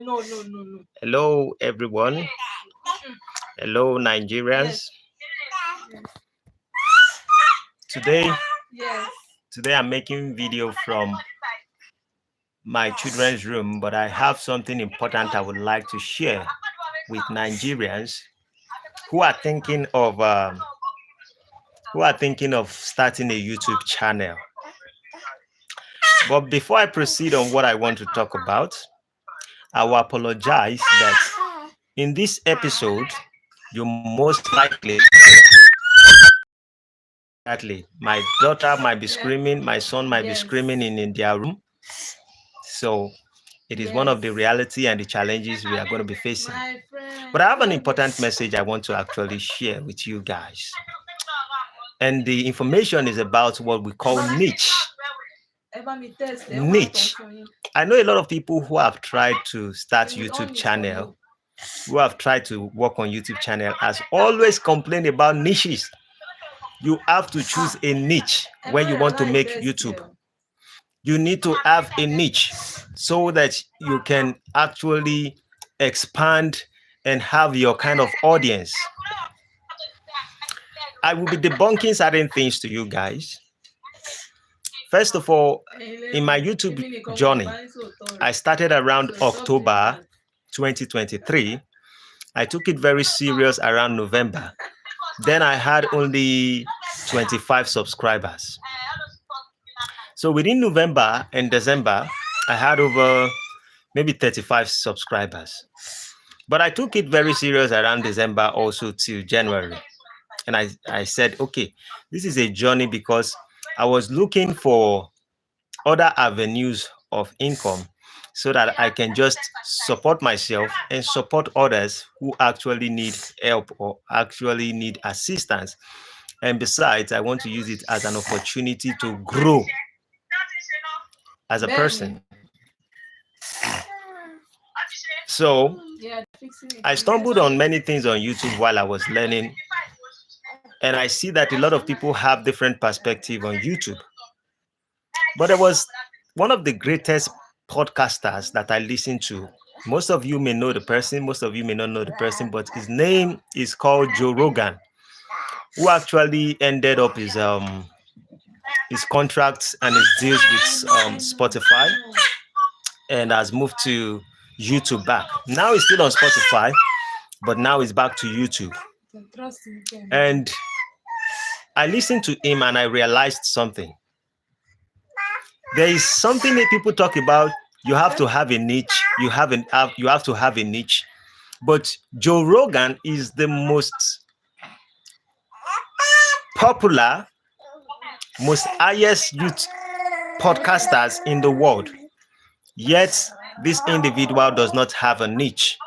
No. Hello, everyone. Hello, Nigerians. Today, Yes. today I'm making video from my children's room, but I have something important I would like to share with Nigerians who are thinking of starting a YouTube channel. But before I proceed on what I want to talk about, I will apologize that in this episode, you most likely exactly my daughter might be screaming, my son might be Yes. screaming in their room. So it is one of the reality and the challenges we are going to be facing. My friend. But I have an important message I want to actually share with you guys. And the information is about what we call niche. Niche. I know a lot of people who have tried to start YouTube channel, who have tried to work on YouTube channel, has always complained about niches. You have to choose a niche when you want to make YouTube. You need to have a niche so that you can actually expand and have your kind of audience. I will be debunking certain things to you guys. First of all, in my YouTube journey, I started around October 2023. I took it very serious around November. Then I had only 25 subscribers. So within November and December, I had over maybe 35 subscribers. But I took it very serious around December also till January. And I said, okay, this is a journey because I was looking for other avenues of income so that I can just support myself and support others who actually need help or actually need assistance. And besides, I want to use it as an opportunity to grow as a person. So I stumbled on many things on YouTube while I was learning. And I see that a lot of people have different perspective on YouTube. But there was one of the greatest podcasters that I listened to. Most of you may know the person, most of you may not know the person, but his name is called Joe Rogan, who actually ended up his contracts and his deals with Spotify and has moved to YouTube back. Now he's still on Spotify, but now he's back to YouTube. And I listened to him and I realized something. There is something that people talk about. You have to have a niche. You have to have a niche. But Joe Rogan is the most popular, most highest youth podcasters in the world. Yet this individual does not have a niche.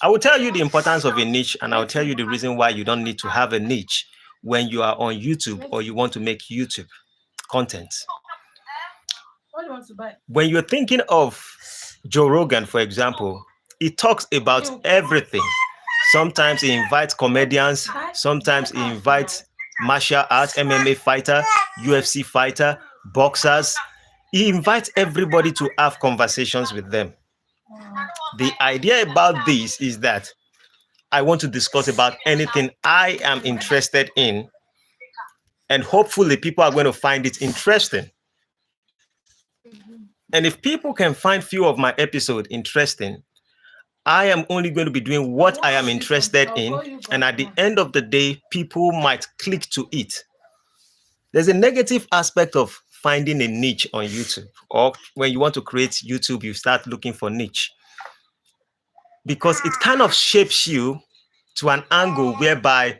I will tell you the importance of a niche, and I'll tell you the reason why you don't need to have a niche when you are on YouTube or you want to make YouTube content. When you're thinking of Joe Rogan, for example, he talks about everything. Sometimes he invites comedians, sometimes he invites martial arts, MMA fighter, UFC fighter, boxers. He invites everybody to have conversations with them. The idea about this is that I want to discuss about anything I am interested in, and hopefully people are going to find it interesting. And if people can find few of my episodes interesting, I am only going to be doing what I am interested in. And at the end of the day, people might click to it. There's a negative aspect of finding a niche on YouTube, or when you want to create YouTube, you start looking for niche, because it kind of shapes you to an angle whereby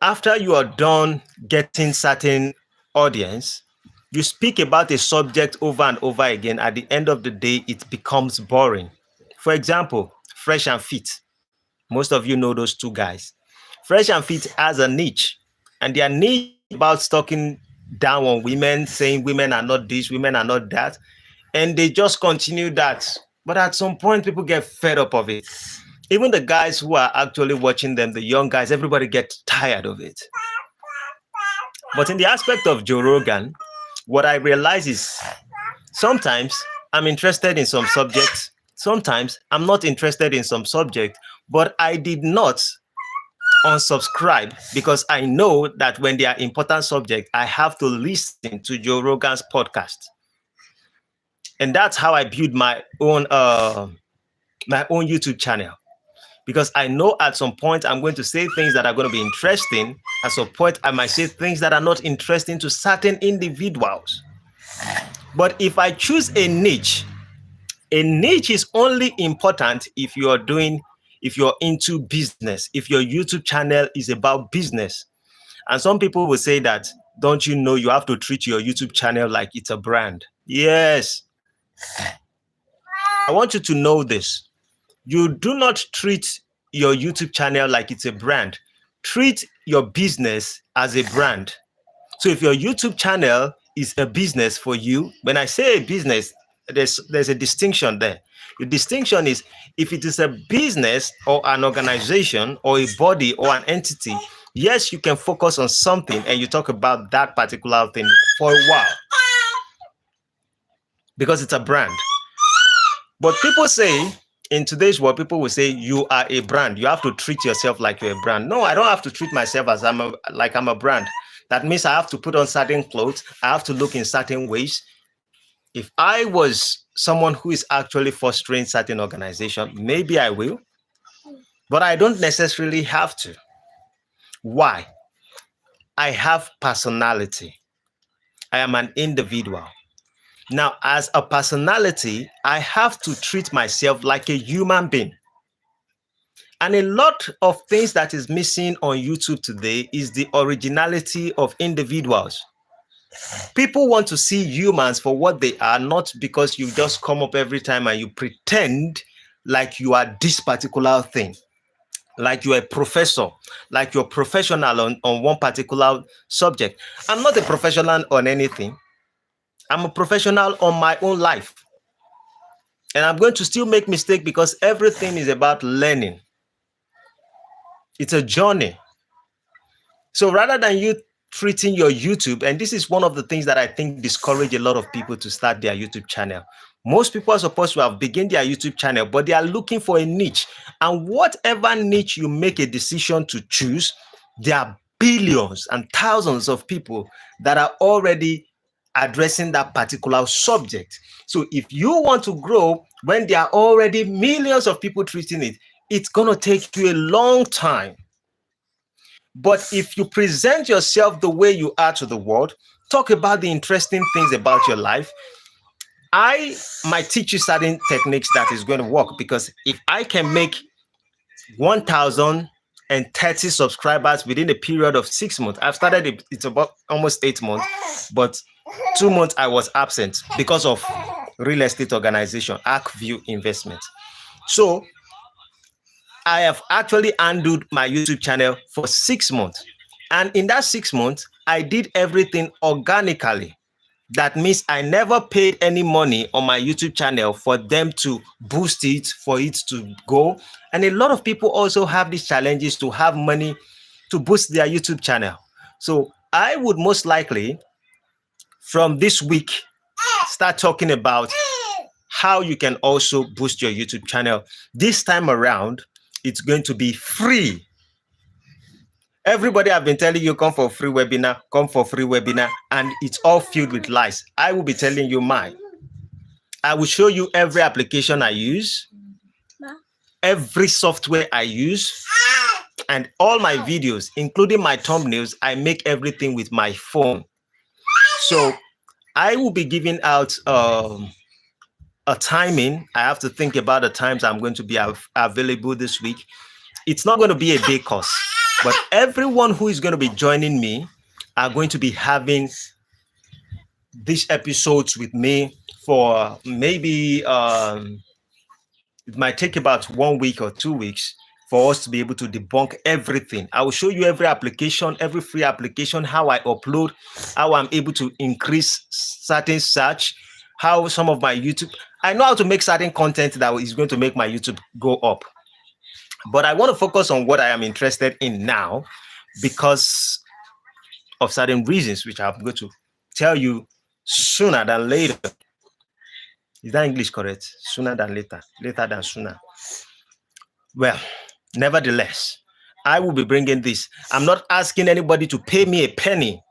after you are done getting certain audience, you speak about a subject over and over again. At the end of the day, it becomes boring. For example, Fresh and Fit. Most of you know those two guys. Fresh and Fit has a niche, and their niche is about talking down on women, saying women are not this, women are not that, and they just continue that. But at some point, people get fed up of it. Even the guys who are actually watching them, the young guys, everybody gets tired of it. But in the aspect of Joe Rogan, what I realize is sometimes I'm interested in some subjects. Sometimes I'm not interested in some subject, but I did not unsubscribe because I know that when they are important subjects, I have to listen to Joe Rogan's podcast. And that's how I build my own YouTube channel. Because I know at some point I'm going to say things that are going to be interesting. At some point, I might say things that are not interesting to certain individuals. But if I choose a niche is only important if you're into business, if your YouTube channel is about business. And some people will say that, don't you know you have to treat your YouTube channel like it's a brand? Yes. I want you to know this. You do not treat your YouTube channel like it's a brand. Treat your business as a brand. So if your YouTube channel is a business for you, when I say a business, there's a distinction there. The distinction is if it is a business or an organization or a body or an entity, yes, you can focus on something and you talk about that particular thing for a while because it's a brand. But people say, in today's world, people will say you are a brand. You have to treat yourself like you're a brand. No, I don't have to treat myself as I'm a brand. That means I have to put on certain clothes. I have to look in certain ways. If I was someone who is actually fostering certain organization, maybe I will, but I don't necessarily have to. Why? I have personality. I am an individual. Now, as a personality, I have to treat myself like a human being. And a lot of things that is missing on YouTube today is the originality of individuals. People want to see humans for what they are, not because you just come up every time and you pretend like you are this particular thing, like you're a professor, like you're professional on one particular subject. I'm not a professional on anything. I'm a professional on my own life. And I'm going to still make mistakes because everything is about learning. It's a journey. So rather than you treating your YouTube, and this is one of the things that I think discourage a lot of people to start their YouTube channel. Most people are supposed to have begun their YouTube channel, but they are looking for a niche. And whatever niche you make a decision to choose, there are billions and thousands of people that are already addressing that particular subject. So if you want to grow when there are already millions of people treating it, it's going to take you a long time. But if you present yourself the way you are to the world, talk about the interesting things about your life, I might teach you certain techniques that is going to work. Because if I can make 1,030 subscribers within a period of 6 months, I've started it's about almost 8 months, but 2 months I was absent because of real estate organization, Arkview Investment. So I have actually handled my YouTube channel for 6 months. And in that 6 months, I did everything organically. That means I never paid any money on my YouTube channel for them to boost it, for it to go. And a lot of people also have these challenges to have money to boost their YouTube channel. So I would most likely, from this week, start talking about how you can also boost your YouTube channel. This time around, it's going to be free. Everybody have been telling you, come for free webinar, and it's all filled with lies. I will be telling you mine. I will show you every application I use, every software I use, and all my videos, including my thumbnails. I make everything with my phone. So I will be giving out a timing. I have to think about the times I'm going to be available this week. It's not going to be a day course, but everyone who is going to be joining me are going to be having these episodes with me for maybe it might take about 1 week or 2 weeks for us to be able to debunk everything. I will show you every application, every free application, how I upload, how I'm able to increase certain search, how some of my YouTube, I know how to make certain content that is going to make my YouTube go up. But I want to focus on what I am interested in now because of certain reasons, which I'm going to tell you sooner than later. Is that English correct? Sooner than later, later than sooner. Well, nevertheless, I will be bringing this. I'm not asking anybody to pay me a penny.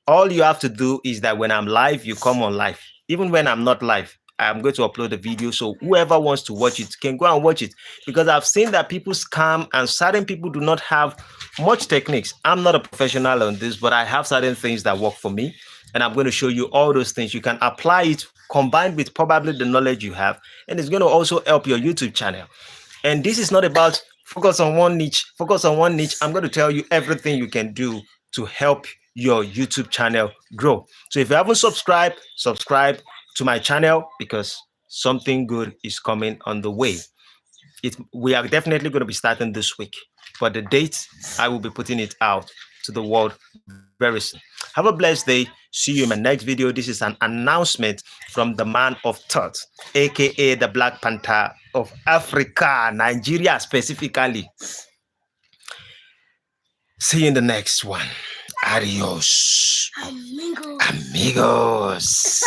All you have to do is that when I'm live, you come on live. Even when I'm not live, I'm going to upload the video. So whoever wants to watch it can go and watch it. Because I've seen that people scam and certain people do not have much techniques. I'm not a professional on this, but I have certain things that work for me. And I'm going to show you all those things. You can apply it combined with probably the knowledge you have. And it's going to also help your YouTube channel. And this is not about focus on one niche. Focus on one niche. I'm going to tell you everything you can do to help your YouTube channel grow. So if you haven't subscribed, subscribe to my channel because something good is coming on the way. We are definitely going to be starting this week, but the date I will be putting it out to the world very soon. Have a blessed day. See you in my next video. This is an announcement from the man of thought, aka the Black Panther of Africa, Nigeria specifically. See you in the next one. Adios, amigos.